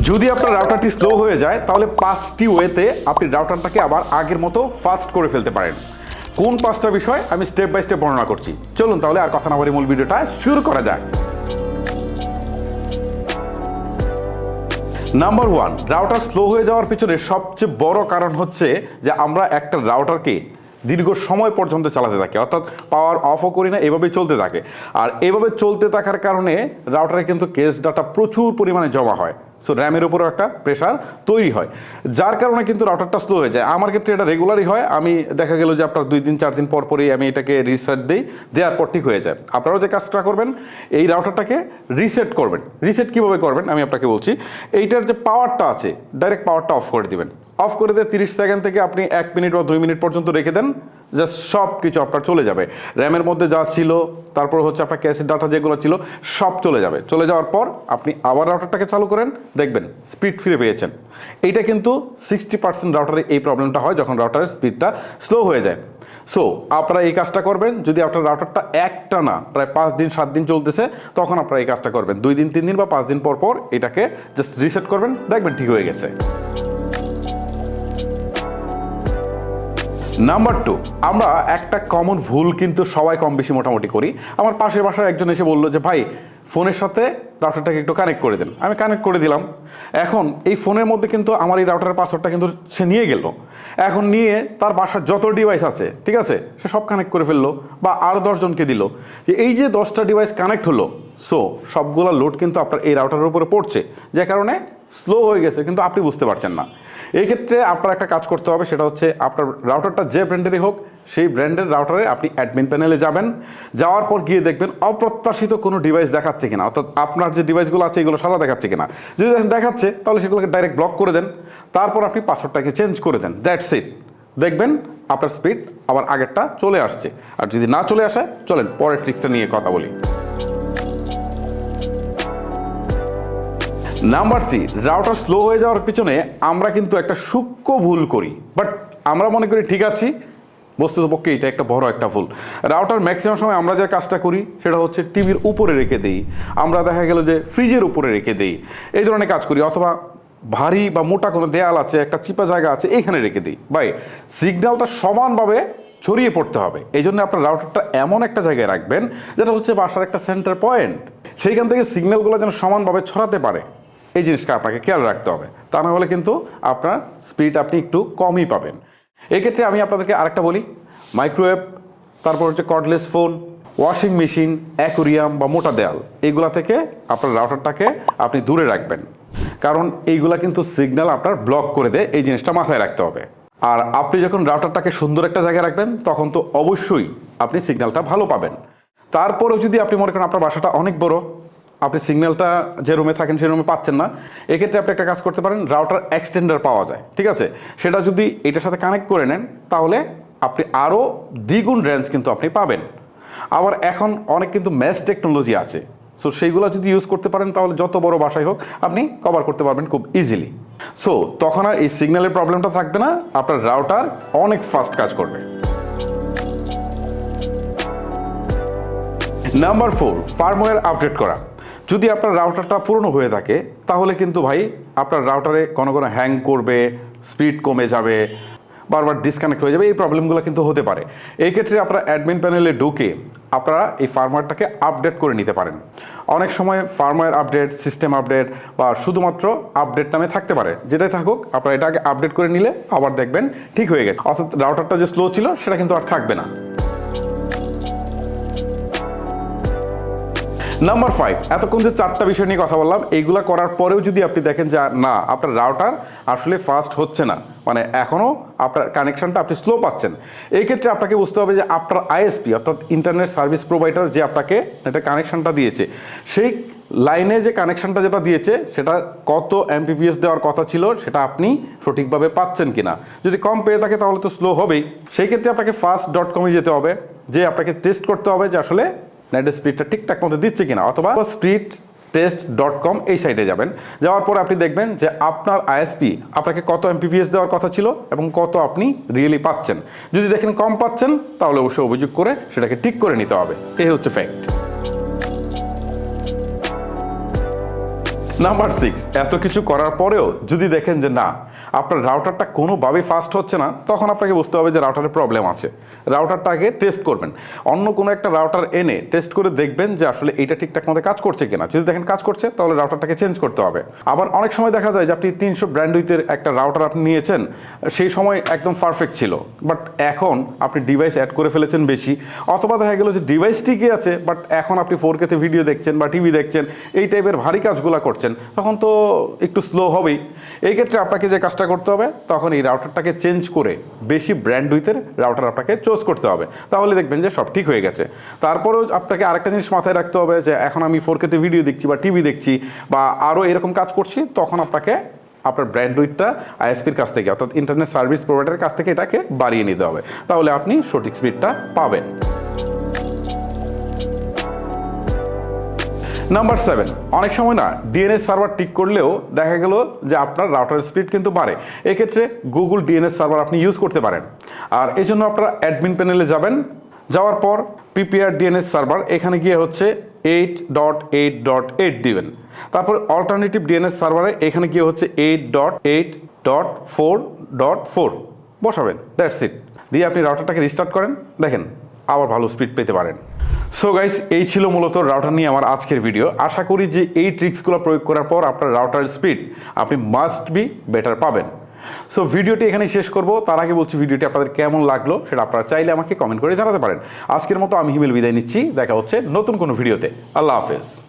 যদি আপনার রাউটারটি স্লো হয়ে যায় তাহলে 5টি ওয়েতে আপনি রাউটারটাকে আবার আগের মতো ফাস্ট করে ফেলতে পারেন। কোন 5টা বিষয় আমি স্টেপ বাই স্টেপ বর্ণনা করছি, চলুন তাহলে আর কথা না বলে মূল ভিডিওটা শুরু করা যাক। নাম্বার 1, রাউটার স্লো হয়ে যাওয়ার পিছনে সবচেয়ে বড় কারণ হচ্ছে যে আমরা একটা রাউটারকে দীর্ঘ সময় পর্যন্ত চালাতে থাকি, অর্থাৎ পাওয়ার অফও করি না, এভাবেই চলতে থাকে। আর এভাবে চলতে থাকার কারণে রাউটারে কিন্তু কেস ডাটা প্রচুর পরিমাণে জমা হয়। সো র্যামের উপরেও একটা প্রেশার তৈরি হয়, যার কারণে কিন্তু রাউটারটা স্লো হয়ে যায়। আমার ক্ষেত্রে এটা রেগুলারই হয়। আমি দেখা গেল যে আপনার 2 দিন 4 দিন পর পরেই আমি এটাকে রিসেট দিই, দেওয়ার পর ঠিক হয়ে যায়। আপনারাও যে কাজটা করবেন, এই রাউটারটাকে রিসেট করবেন। রিসেট কীভাবে করবেন আমি আপনাকে বলছি। এইটার যে পাওয়ারটা আছে, ডাইরেক্ট পাওয়ারটা অফ করে দিবেন। অফ করে দিয়ে 30 সেকেন্ড থেকে আপনি 1 মিনিট বা 2 মিনিট পর্যন্ত রেখে দেন, জাস্ট সব কিছু আপনার চলে যাবে। র্যামের মধ্যে যা ছিল, তারপর হচ্ছে আপনার ক্যাশের ডাটা যেগুলো ছিল সব চলে যাবে। চলে যাওয়ার পর আপনি আবার রাউটারটাকে চালু করেন, দেখবেন স্পিড ফিরে পেয়েছেন। এইটা কিন্তু 60% রাউটারে এই প্রবলেমটা হয় যখন রাউটারের স্পিডটা স্লো হয়ে যায়। সো আপনারা এই কাজটা করবেন যদি আপনার রাউটারটা একটা না প্রায় 5 দিন 7 দিন চলতেছে, তখন আপনারা এই কাজটা করবেন। 2 দিন 3 দিন বা 5 দিন পর পর এটাকে জাস্ট রিসেট করবেন, দেখবেন ঠিক হয়ে গেছে। নাম্বার 2, আমরা একটা কমন ভুল কিন্তু সবাই কম বেশি মোটামুটি করি। আমার পাশের বাসার একজন এসে বললো যে ভাই ফোনের সাথে রাউটারটাকে একটু কানেক্ট করে দেন। আমি কানেক্ট করে দিলাম। এখন এই ফোনের মধ্যে কিন্তু আমার এই রাউটারের পাসওয়ার্ডটা কিন্তু সে নিয়ে গেল। এখন নিয়ে তার বাসার যত ডিভাইস আছে, ঠিক আছে, সে সব কানেক্ট করে ফেললো, বা আরও 10 জনকে দিল। যে এই যে 10টা ডিভাইস কানেক্ট হলো, সো সবগুলো লোড কিন্তু আপনার এই রাউটারের উপরে পড়ছে, যে কারণে স্লো হয়ে গেছে, কিন্তু আপনি বুঝতে পারছেন না। এই ক্ষেত্রে আপনার একটা কাজ করতে হবে, সেটা হচ্ছে আপনার রাউটারটা যে ব্র্যান্ডেরই হোক, সেই ব্র্যান্ডের রাউটারে আপনি অ্যাডমিন প্যানেলে যাবেন। যাওয়ার পর গিয়ে দেখবেন অপ্রত্যাশিত কোনো ডিভাইস দেখাচ্ছে কিনা, অর্থাৎ আপনার যে ডিভাইসগুলো আছে এগুলো সাদা দেখাচ্ছে কিনা। যদি দেখাচ্ছে তাহলে সেগুলোকে ডাইরেক্ট ব্লক করে দেন। তারপর আপনি পাসওয়ার্ডটাকে চেঞ্জ করে দেন, দ্যাটস ইট। দেখবেন আপনার স্পিড আবার আগেরটা চলে আসছে। আর যদি না চলে আসে, চলেন পরের ট্রিক্সটা নিয়ে কথা বলি। নাম্বার 3, রাউটার স্লো হয়ে যাওয়ার পিছনে আমরা কিন্তু একটা সূক্ষ্ম ভুল করি, বাট আমরা মনে করি ঠিক আছি, বস্তুতপক্ষে এটা একটা বড় একটা ভুল। রাউটার ম্যাক্সিমাম সময় আমরা যে কাজটা করি সেটা হচ্ছে টিভির উপরে রেখে দিই, আমরা দেখা গেল যে ফ্রিজের উপরে রেখে দিই, এই ধরনের কাজ করি। অথবা ভারী বা মোটা কোনো দেয়াল আছে, একটা চিপা জায়গা আছে, এইখানে রেখে দিই। ভাই সিগন্যালটা সমানভাবে ছড়িয়ে পড়তে হবে। এই জন্য আপনার রাউটারটা এমন একটা জায়গায় রাখবেন যেটা হচ্ছে বাসার একটা সেন্টার পয়েন্ট, সেইখান থেকে সিগন্যালগুলো যেন সমানভাবে ছড়াতে পারে। এই জিনিসটা আপনাকে খেয়াল রাখতে হবে, তা না হলে কিন্তু আপনার স্পিড আপনি একটু কমই পাবেন। এক্ষেত্রে আমি আপনাদেরকে আরেকটা বলি, মাইক্রোওয়েভ, তারপর হচ্ছে cordless phone, washing machine, aquarium বা মোটা দেয়াল, এইগুলা থেকে আপনার রাউটারটাকে আপনি দূরে রাখবেন, কারণ এইগুলা কিন্তু সিগন্যাল আপনার ব্লক করে দেয়। এই জিনিসটা মাথায় রাখতে হবে। আর আপনি যখন রাউটারটাকে সুন্দর একটা জায়গায় রাখবেন, তখন তো অবশ্যই আপনি সিগন্যালটা ভালো পাবেন। তারপরেও যদি আপনি মনে করেন আপনার বাসাটা অনেক বড়, আপনি সিগন্যালটা যে রুমে থাকেন সেই রুমে পাচ্ছেন না, এক্ষেত্রে আপনি একটা কাজ করতে পারেন, রাউটার এক্সটেন্ডার পাওয়া যায়, ঠিক আছে, সেটা যদি এটার সাথে কানেক্ট করে নেন তাহলে আপনি আরও দ্বিগুণ রেঞ্জ কিন্তু আপনি পাবেন। আবার এখন অনেক কিন্তু ম্যাশ টেকনোলজি আছে, সো সেইগুলো যদি ইউজ করতে পারেন তাহলে যত বড় বাসাই হোক আপনি কভার করতে পারবেন খুব ইজিলি। সো তখন আর এই সিগন্যালের প্রবলেমটা থাকবে না, আপনার রাউটার অনেক ফাস্ট কাজ করবে। নাম্বার 4, ফার্মওয়্যার আপডেট করা। যদি আপনার রাউটারটা পুরনো হয়ে থাকে তাহলে কিন্তু ভাই আপনার রাউটারে কোনো কোনো হ্যাং করবে, স্পিড কমে যাবে, বারবার ডিসকানেক্ট হয়ে যাবে, এই প্রবলেমগুলো কিন্তু হতে পারে। এই ক্ষেত্রে আপনারা অ্যাডমিন প্যানেলে ঢুকে আপনারা এই ফার্মওয়্যারটাকে আপডেট করে নিতে পারেন। অনেক সময় ফার্মওয়্যার আপডেট, সিস্টেম আপডেট বা শুধুমাত্র আপডেট নামে থাকতে পারে, যেটাই থাকুক আপনারা এটাকে আপডেট করে নিলে আবার দেখবেন ঠিক হয়ে গেছে, অর্থাৎ রাউটারটা যে স্লো ছিল সেটা কিন্তু আর থাকবে না। নাম্বার 5, এতক্ষণ যে 4টা বিষয় নিয়ে কথা বললাম, এইগুলা করার পরেও যদি আপনি দেখেন যে না আপনার রাউটার আসলে ফাস্ট হচ্ছে না, মানে এখনও আপনার কানেকশনটা আপনি স্লো পাচ্ছেন, এই ক্ষেত্রে আপনাকে বুঝতে হবে যে আপনার আইএসপি অর্থাৎ ইন্টারনেট সার্ভিস প্রোভাইডার যে আপনাকে এটা কানেকশনটা দিয়েছে, সেই লাইনে যে কানেকশনটা যেটা দিয়েছে সেটা কত এমবিপিএস দেওয়ার কথা ছিল সেটা আপনি সঠিকভাবে পাচ্ছেন কিনা। যদি কম পেয়ে থাকে তাহলে তো স্লো হবেই। সেই ক্ষেত্রে আপনাকে fast.com-এ যেতে হবে, যে আপনাকে টেস্ট করতে হবে যে আসলে নেটের স্পিডটা ঠিকঠাক মতো দিচ্ছে কিনা, অথবা speedtest.com এই সাইটে যাবেন। যাওয়ার পর আপনি দেখবেন যে আপনার আইএসপি আপনাকে কত এমপিপিএস দেওয়ার কথা ছিল এবং কত আপনি রিয়েলি পাচ্ছেন। যদি দেখেন কম পাচ্ছেন তাহলে অবশ্যই অভিযোগ করে সেটাকে ঠিক করে নিতে হবে, এই হচ্ছে ফ্যাক্ট। নাম্বার 6, এত কিছু করার পরেও যদি দেখেন যে না আপনার রাউটারটা কোনোভাবেই ফাস্ট হচ্ছে না, তখন আপনাকে বুঝতে হবে যে রাউটারের প্রবলেম আছে। রাউটারটা আগে টেস্ট করবেন, অন্য কোনো একটা রাউটার এনে টেস্ট করে দেখবেন যে আসলে এইটা ঠিকঠাক মতো কাজ করছে কিনা। যদি দেখেন কাজ করছে তাহলে রাউটারটাকে চেঞ্জ করতে হবে। আবার অনেক সময় দেখা যায় যে আপনি 300 ব্র্যান্ডউইথের একটা রাউটার আপনি নিয়েছেন, সেই সময় একদম পারফেক্ট ছিল, বাট এখন আপনি ডিভাইস অ্যাড করে ফেলেছেন বেশি, অথবা দেখা গেল যে ডিভাইস ঠিকই আছে বাট এখন আপনি 4K তে ভিডিও দেখছেন বা টিভি দেখছেন, এই টাইপের ভারী কাজগুলো করছেন, তখন তো একটু স্লো হবেই। এই ক্ষেত্রে আপনাকে যে কাজটা করতে হবে, তখন এই রাউটারটাকে চেঞ্জ করে বেশি ব্র্যান্ডউইথের রাউটার আপনাকে চুজ করতে হবে, তাহলে দেখবেন যে সব ঠিক হয়ে গেছে। তারপরেও আপনাকে আরেকটা জিনিস মাথায় রাখতে হবে যে এখন আমি 4K তে ভিডিও দেখছি বা টিভি দেখছি বা আরও এরকম কাজ করছি, তখন আপনাকে আপনার ব্র্যান্ডউইথটা আইএসপির কাছ থেকে অর্থাৎ ইন্টারনেট সার্ভিস প্রোভাইডারের কাছ থেকে এটাকে বাড়িয়ে নিতে হবে, তাহলে আপনি সঠিক স্পিডটা পাবেন। নাম্বার 7, অনেক সময় না ডিএনএস সার্ভার ঠিক করলেও দেখা গেল যে আপনার রাউটার স্পিড কিন্তু বাড়ে। এক্ষেত্রে গুগল ডিএনএস সার্ভার আপনি ইউজ করতে পারেন। আর এই জন্য আপনারা অ্যাডমিন প্যানেলে যাবেন, যাওয়ার পর পিপিআর ডিএনএস সার্ভার, এখানে গিয়ে হচ্ছে 8.8.8 দিবেন। তারপর অল্টারনেটিভ ডিএনএস সার্ভারে এখানে গিয়ে হচ্ছে 8.8.4.4 বসাবেন, দ্যাটস ইট। দিয়ে আপনি রাউটারটাকে রিস্টার্ট করেন, দেখেন আবার ভালো স্পিড পেতে পারেন। সো গাইস, এই ছিল মূলত রাউটার নিয়ে আমার আজকের ভিডিও। আশা করি যে এই ট্রিক্সগুলো প্রয়োগ করার পর আপনার রাউটারের স্পিড আপনি মাস্ট বি বেটার পাবেন। সো ভিডিওটি এখানেই শেষ করব। তার আগে বলছি, ভিডিওটি আপনাদের কেমন লাগলো সেটা আপনারা চাইলে আমাকে কমেন্ট করে জানাতে পারেন। আজকের মতো আমি হিমেল বিদায় নিচ্ছি, দেখা হচ্ছে নতুন কোনো ভিডিওতে। আল্লাহ হাফেজ।